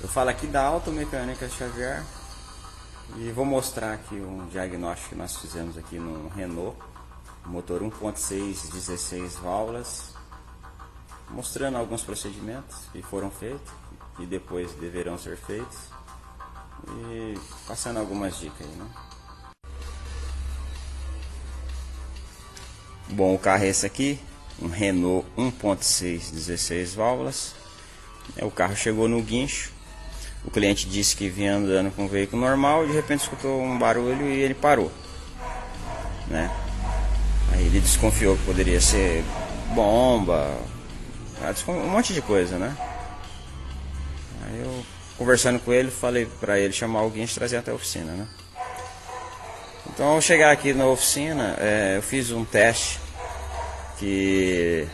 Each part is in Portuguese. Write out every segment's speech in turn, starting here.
Eu falo aqui da Automecânica Xavier e vou mostrar aqui um diagnóstico que nós fizemos aqui no Renault, motor 1.6, 16 válvulas, mostrando alguns procedimentos que foram feitos e depois deverão ser feitos e passando algumas dicas aí, né? Bom, o carro é esse aqui, um Renault 1.6, 16 válvulas. O carro chegou no guincho. O cliente disse que vinha andando com um veículo normal e de repente escutou um barulho e ele parou, né? Aí ele desconfiou que poderia ser bomba, um monte de coisa, né? Aí eu, conversando com ele, falei para ele chamar alguém e trazer até a oficina, né? Então ao chegar aqui na oficina, eu fiz um teste que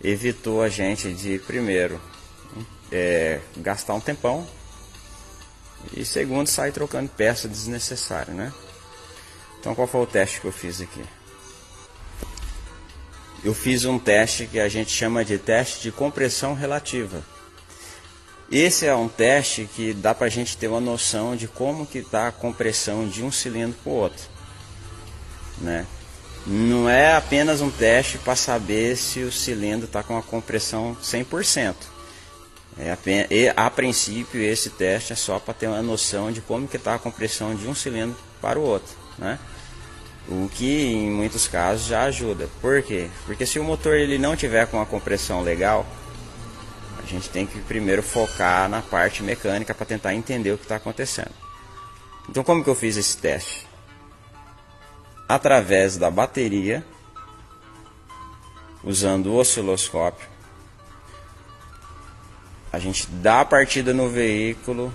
evitou a gente de, primeiro, gastar um tempão e segundo, sair trocando peça desnecessária, né? Então qual foi o teste que eu fiz aqui? Eu fiz um teste que a gente chama de teste de compressão relativa. Esse é um teste que dá pra gente ter uma noção de como que está a compressão de um cilindro para o outro, né? Não é apenas um teste para saber se o cilindro está com a compressão 100%. A princípio esse teste é só para ter uma noção de como que está a compressão de um cilindro para o outro, né? O que em muitos casos já ajuda. Por quê? Porque se o motor ele não tiver com a compressão legal, a gente tem que primeiro focar na parte mecânica para tentar entender o que está acontecendo. Então como que eu fiz esse teste? Através da bateria, usando o osciloscópio, a gente dá a partida no veículo.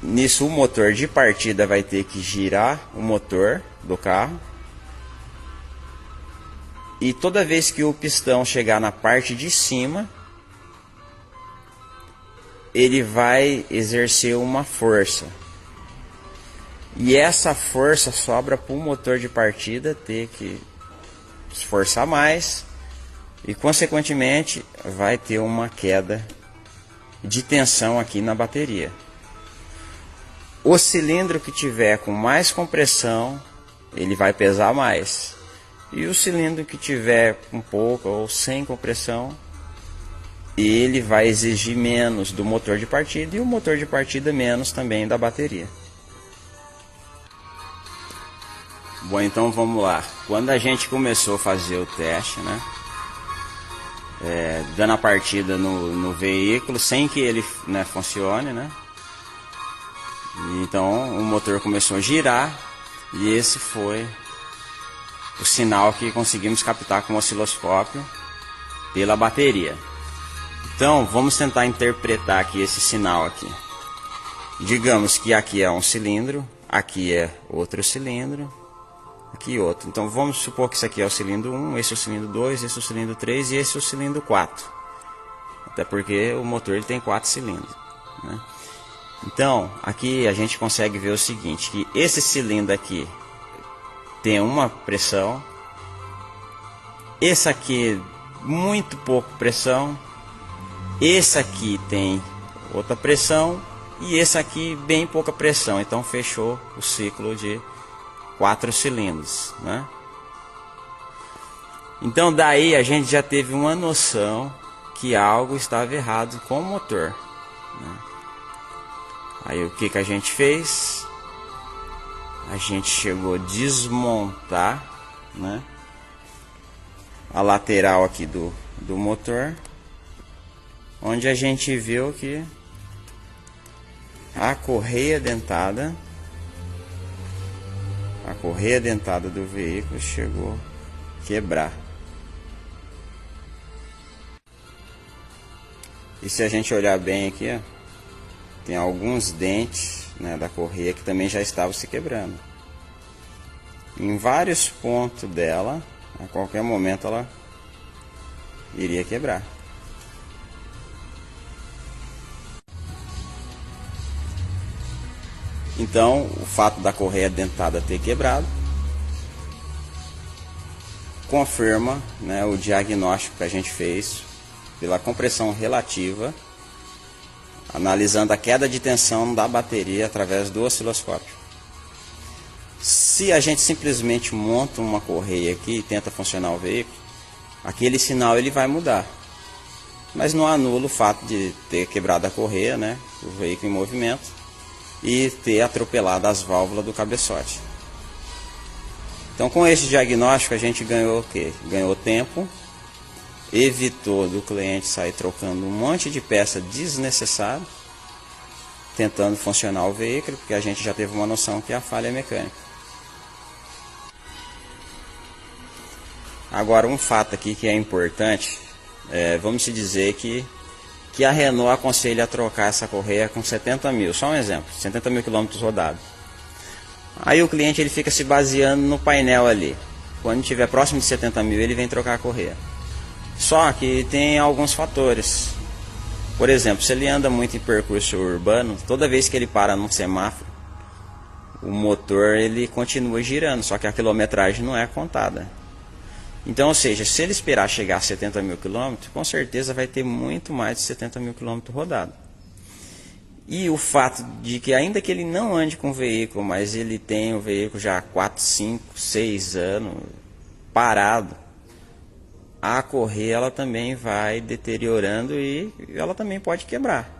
Nisso o motor de partida vai ter que girar o motor do carro. E toda vez que o pistão chegar na parte de cima, ele vai exercer uma força. E essa força sobra para o motor de partida ter que esforçar mais. E consequentemente vai ter uma queda de tensão aqui na bateria. O cilindro que tiver com mais compressão, ele vai pesar mais. E o cilindro que tiver com pouca ou sem compressão, ele vai exigir menos do motor de partida e o motor de partida menos também da bateria. Bom, então vamos lá. Quando a gente começou a fazer o teste, né? Dando a partida no veículo sem que ele, né, funcione, né? Então o motor começou a girar e esse foi o sinal que conseguimos captar com o osciloscópio pela bateria. Então vamos tentar interpretar aqui esse sinal aqui. Digamos que aqui é um cilindro, aqui é outro cilindro, aqui outro. Então vamos supor que isso aqui é o cilindro 1, esse é o cilindro 2, esse é o cilindro 3 e esse é o cilindro 4. Até porque o motor ele tem 4 cilindros, né? Então aqui a gente consegue ver o seguinte, que esse cilindro aqui tem uma pressão, esse aqui muito pouco pressão, esse aqui tem outra pressão e esse aqui bem pouca pressão. Então fechou o ciclo de 4 cilindros, né? Então daí a gente já teve uma noção que algo estava errado com o motor, né? Aí o que a gente fez? A gente chegou a desmontar, né, a lateral aqui do motor, onde a gente viu que a correia dentada do veículo chegou a quebrar. E se a gente olhar bem aqui, ó, tem alguns dentes, né, da correia que também já estavam se quebrando. Em vários pontos dela, a qualquer momento ela iria quebrar. Então, o fato da correia dentada ter quebrado confirma, né, o diagnóstico que a gente fez pela compressão relativa analisando a queda de tensão da bateria através do osciloscópio. Se a gente simplesmente monta uma correia aqui e tenta funcionar o veículo, aquele sinal ele vai mudar. Mas não anula o fato de ter quebrado a correia, né, o veículo em movimento, e ter atropelado as válvulas do cabeçote. Então, com esse diagnóstico, a gente ganhou o quê? Ganhou tempo, evitou do cliente sair trocando um monte de peça desnecessária, tentando funcionar o veículo, porque a gente já teve uma noção que a falha é mecânica. Agora, um fato aqui que é importante, vamos se dizer que a Renault aconselha a trocar essa correia com 70 mil, só um exemplo, 70 mil quilômetros rodados. Aí o cliente ele fica se baseando no painel ali. Quando estiver próximo de 70 mil, ele vem trocar a correia. Só que tem alguns fatores. Por exemplo, se ele anda muito em percurso urbano, toda vez que ele para num semáforo, o motor ele continua girando, só que a quilometragem não é contada. Então, ou seja, se ele esperar chegar a 70 mil quilômetros, com certeza vai ter muito mais de 70 mil quilômetros rodados. E o fato de que ainda que ele não ande com o veículo, mas ele tem o veículo já há 4, 5, 6 anos parado, a correia ela também vai deteriorando e ela também pode quebrar.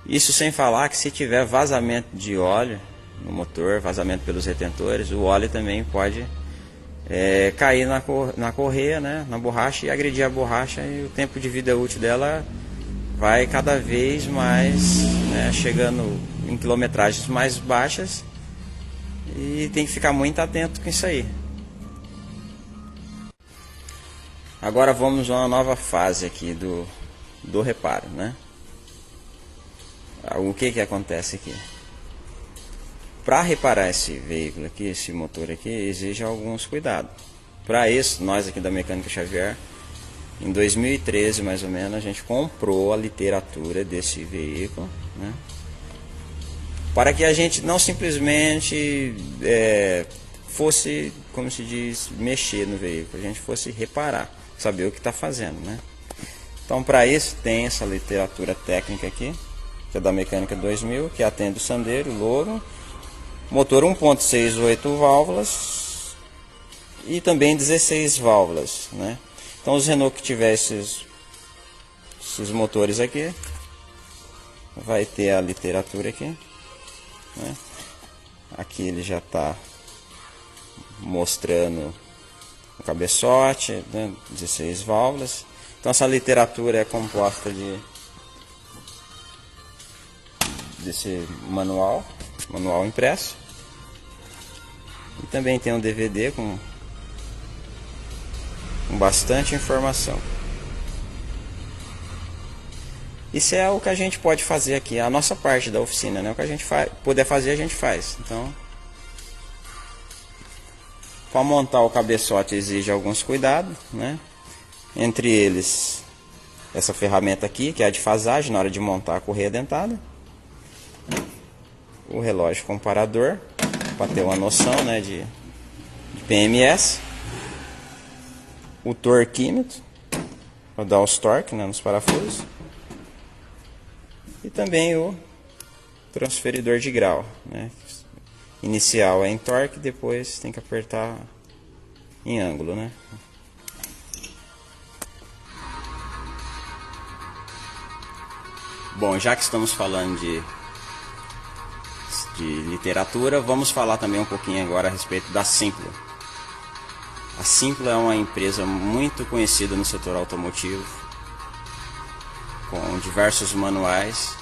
Isso sem falar que se tiver vazamento de óleo no motor, vazamento pelos retentores, o óleo também pode cair na correia, né, na borracha e agredir a borracha, e o tempo de vida útil dela vai cada vez mais, né, chegando em quilometragens mais baixas, e tem que ficar muito atento com isso aí. Agora vamos a uma nova fase aqui do reparo, né? O que acontece aqui? Para reparar esse veículo aqui, esse motor aqui, exige alguns cuidados. Para isso, nós aqui da Mecânica Xavier, em 2013 mais ou menos, a gente comprou a literatura desse veículo, né? Para que a gente não simplesmente fosse, como se diz, mexer no veículo, a gente fosse reparar, saber o que está fazendo, né? Então, para isso, tem essa literatura técnica aqui, que é da Mecânica 2000, que atende o Sandero, o Logan, motor 1.6, 8 válvulas e também 16 válvulas, né? Então, os Renault que tiver esses motores aqui, vai ter a literatura aqui, né? Aqui ele já está mostrando o cabeçote, né? 16 válvulas. Então, essa literatura é composta desse manual impresso, e também tem um DVD com bastante informação. Isso é o que a gente pode fazer aqui, a nossa parte da oficina, né? O que a gente puder fazer, a gente faz. Então, para montar o cabeçote exige alguns cuidados, né? Entre eles, essa ferramenta aqui, que é a de fasagem, na hora de montar a correia dentada. O relógio comparador, para ter uma noção, né, de PMS. O torquímetro, para dar os torques, né, nos parafusos. E também o transferidor de grau, né? Inicial é em torque, depois tem que apertar em ângulo, né? Bom, já que estamos falando de literatura, vamos falar também um pouquinho agora a respeito da Simpla. A Simpla é uma empresa muito conhecida no setor automotivo, com diversos manuais.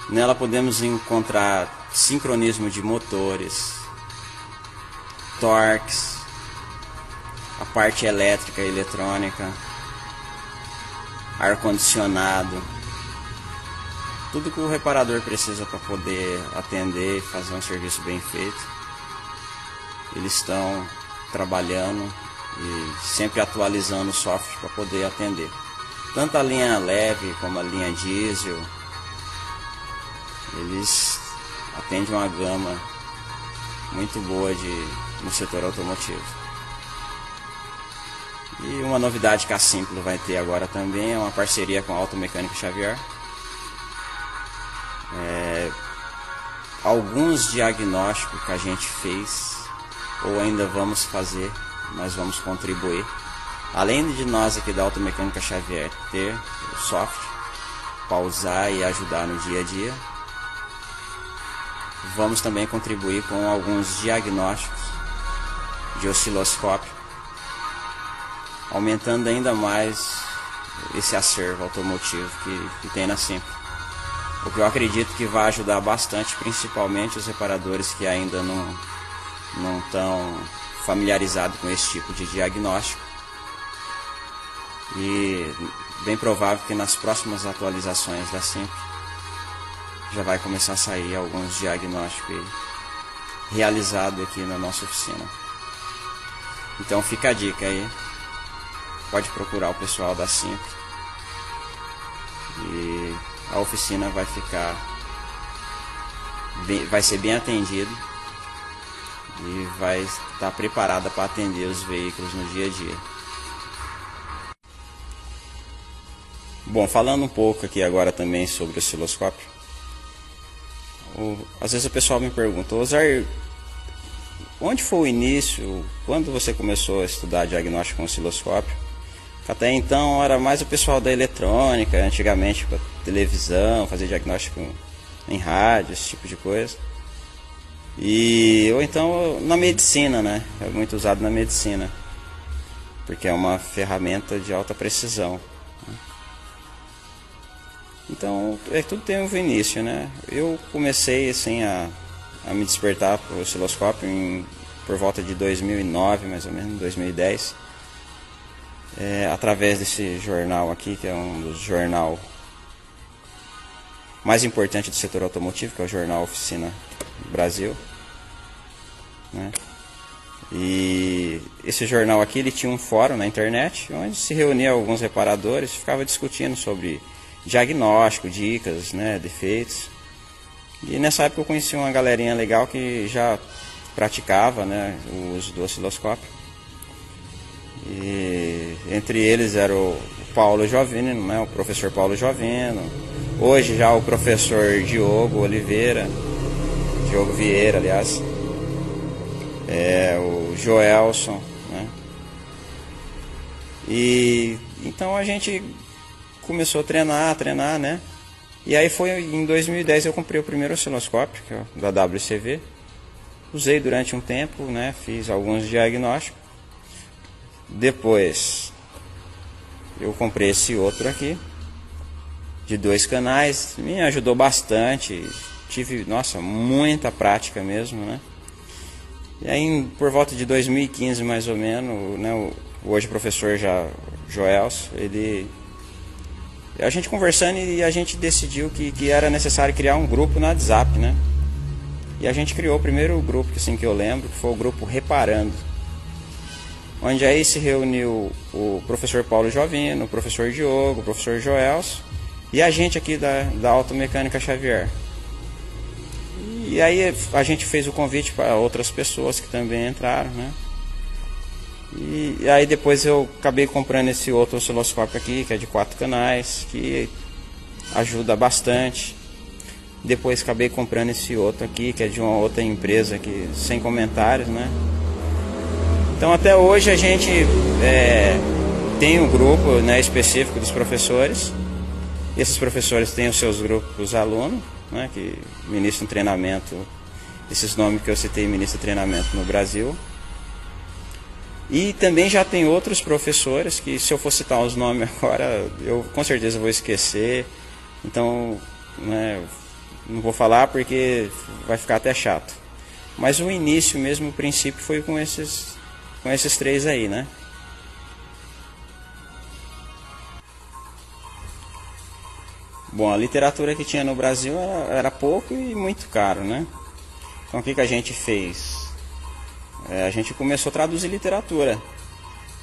Nela podemos encontrar sincronismo de motores, torques, a parte elétrica e eletrônica, ar-condicionado, tudo que o reparador precisa para poder atender e fazer um serviço bem feito. Eles estão trabalhando e sempre atualizando o software para poder atender. Tanto a linha leve como a linha diesel, eles atendem uma gama muito boa no setor automotivo. E uma novidade que a Simplo vai ter agora também é uma parceria com a Automecânica Xavier. Alguns diagnósticos que a gente fez ou ainda vamos fazer, nós vamos contribuir. Além de nós aqui da Automecânica Xavier ter o software para usar e ajudar no dia a dia, vamos também contribuir com alguns diagnósticos de osciloscópio, aumentando ainda mais esse acervo automotivo que tem na Simplo. O que eu acredito que vai ajudar bastante, principalmente os reparadores que ainda não estão familiarizados com esse tipo de diagnóstico. E bem provável que nas próximas atualizações da Simplo já vai começar a sair alguns diagnósticos realizados aqui na nossa oficina. Então fica a dica aí, pode procurar o pessoal da Simplo e a oficina vai ser bem atendida e vai estar preparada para atender os veículos no dia a dia. Bom, falando um pouco aqui agora também sobre o osciloscópio, às vezes o pessoal me pergunta: Osar, onde foi o início, quando você começou a estudar diagnóstico com osciloscópio? Até então era mais o pessoal da eletrônica, antigamente para televisão, fazer diagnóstico em rádio, esse tipo de coisa. Ou então na medicina, né? É muito usado na medicina, porque é uma ferramenta de alta precisão. Então tudo tem um início, né? Eu comecei assim a me despertar para o osciloscópio por volta de 2009, mais ou menos, 2010. Através desse jornal aqui, que é um dos jornal mais importante do setor automotivo, que é o Jornal Oficina Brasil, né? E esse jornal aqui, ele tinha um fórum na internet, onde se reunia alguns reparadores e ficava discutindo sobre diagnóstico, dicas, né, defeitos. E nessa época eu conheci uma galerinha legal que já praticava, né, o uso do osciloscópio. E entre eles era o Paulo Jovino, né, o professor Paulo Jovino. Hoje já o professor Diogo Vieira, aliás. O Joelson, né? E então a gente começou a treinar, né? E aí foi em 2010 eu comprei o primeiro osciloscópio, que é o da WCV. Usei durante um tempo, né? Fiz alguns diagnósticos. Depois eu comprei esse outro aqui, de 2 canais, me ajudou bastante, tive, nossa, muita prática mesmo, né? E aí por volta de 2015 mais ou menos, né, hoje o professor Joelson, a gente conversando e a gente decidiu que era necessário criar um grupo no WhatsApp, né? E a gente criou o primeiro grupo, assim, que eu lembro, que foi o grupo Reparando, onde aí se reuniu o professor Paulo Jovino, o professor Diogo, o professor Joelson e a gente aqui da Automecânica Xavier. E aí a gente fez o convite para outras pessoas que também entraram, né? E aí depois eu acabei comprando esse outro osciloscópio aqui, que é de 4 canais, que ajuda bastante. Depois acabei comprando esse outro aqui, que é de uma outra empresa aqui, sem comentários, né? Então até hoje a gente tem um grupo, né, específico dos professores. Esses professores têm os seus grupos alunos, né, que ministram treinamento, esses nomes que eu citei ministram treinamento no Brasil. E também já tem outros professores que, se eu for citar os nomes agora, eu com certeza vou esquecer. Então, né, não vou falar porque vai ficar até chato. Mas o início mesmo, o princípio, foi com esses 3 aí, né? Bom, a literatura que tinha no Brasil era pouco e muito caro, né? Então o que a gente fez? A gente começou a traduzir literatura.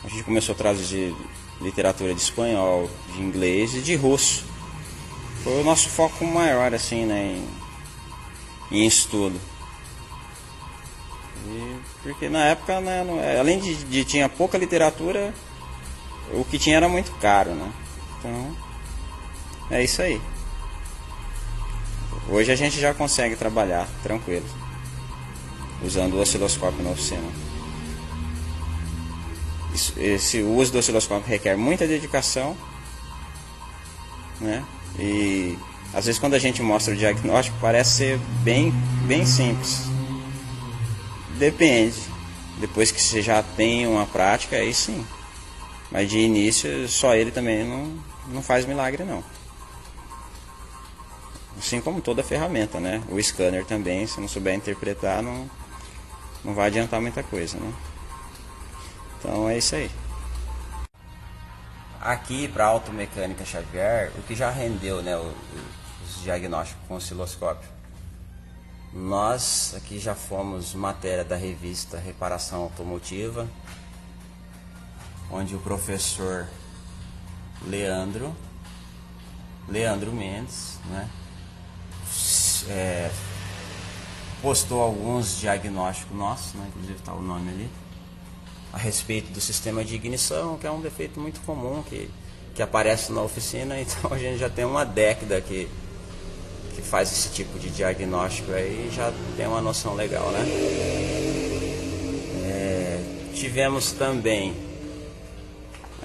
A gente começou a traduzir literatura de espanhol, de inglês e de russo. Foi o nosso foco maior, assim, né, em estudo. Porque na época, né, além de tinha pouca literatura, o que tinha era muito caro, né? Então, é isso aí. Hoje a gente já consegue trabalhar tranquilo, usando o osciloscópio na oficina. Esse uso do osciloscópio requer muita dedicação, né? E às vezes quando a gente mostra o diagnóstico parece ser bem simples. Depende. Depois que você já tem uma prática, aí sim. Mas de início só ele também não faz milagre não. Assim como toda ferramenta, né? O scanner também, se não souber interpretar, não vai adiantar muita coisa, né? Então é isso aí. Aqui para a Automecânica Xavier, o que já rendeu, né, os diagnósticos com osciloscópio? Nós aqui já fomos matéria da revista Reparação Automotiva, onde o professor Leandro Mendes, né, postou alguns diagnósticos nossos, né, inclusive está o nome ali, a respeito do sistema de ignição, que é um defeito muito comum que aparece na oficina. Então a gente já tem uma década que faz esse tipo de diagnóstico aí, já tem uma noção legal, né? Tivemos também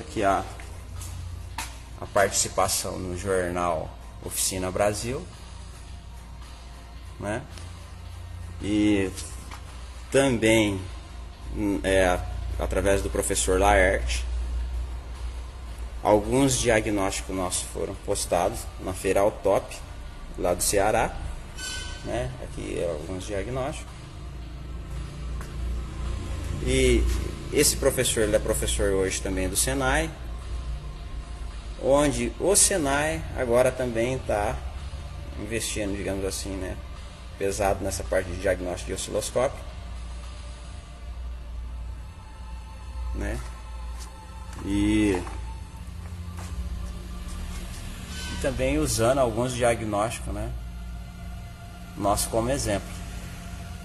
aqui a participação no jornal Oficina Brasil, né? E também através do professor Laerte, alguns diagnósticos nossos foram postados na Feira Autop, lá do Ceará, né? Aqui alguns diagnósticos. E esse professor, ele é professor hoje também do Senai, onde o Senai agora também está investindo, digamos assim, né, pesado nessa parte de diagnóstico de osciloscópio, né? E também usando alguns diagnósticos, né, nosso como exemplo.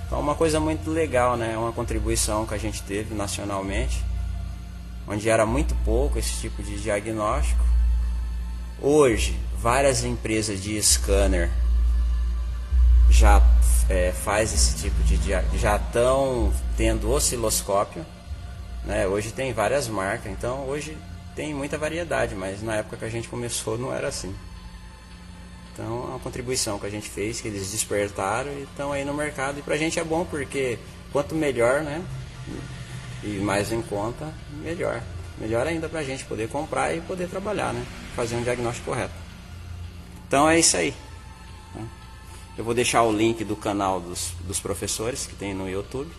Então uma coisa muito legal, né, uma contribuição que a gente teve nacionalmente, onde era muito pouco esse tipo de diagnóstico. Hoje várias empresas de scanner já faz esse tipo de já estão tendo osciloscópio, né? Hoje tem várias marcas, então hoje tem muita variedade, mas na época que a gente começou não era assim. Então é uma contribuição que a gente fez, que eles despertaram e estão aí no mercado. E pra gente é bom porque quanto melhor, né, e mais em conta, melhor. Melhor ainda pra gente poder comprar e poder trabalhar, né, fazer um diagnóstico correto. Então é isso aí. Eu vou deixar o link do canal dos professores que tem no YouTube.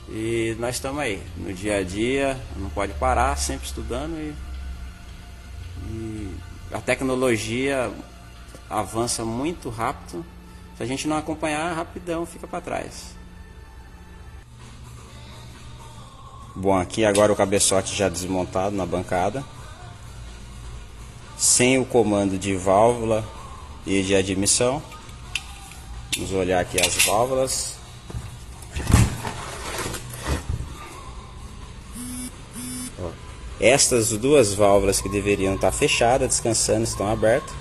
E nós estamos aí, no dia a dia, não pode parar, sempre estudando e a tecnologia avança muito rápido. Se a gente não acompanhar, rapidão fica para trás. Bom, aqui agora o cabeçote já desmontado na bancada, sem o comando de válvula e de admissão. Vamos olhar aqui as válvulas. Estas duas válvulas que deveriam estar fechadas, descansando, estão abertas.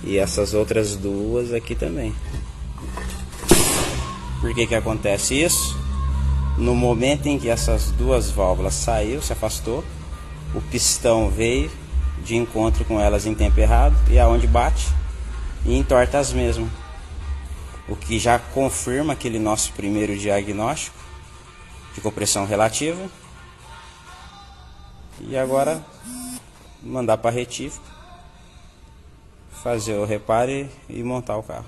E essas outras duas aqui também. Por que acontece isso? No momento em que essas duas válvulas saiu, se afastou, o pistão veio de encontro com elas em tempo errado e aonde bate e entorta as mesmas. O que já confirma aquele nosso primeiro diagnóstico de compressão relativa. E agora mandar para retífico, fazer o reparo e montar o carro.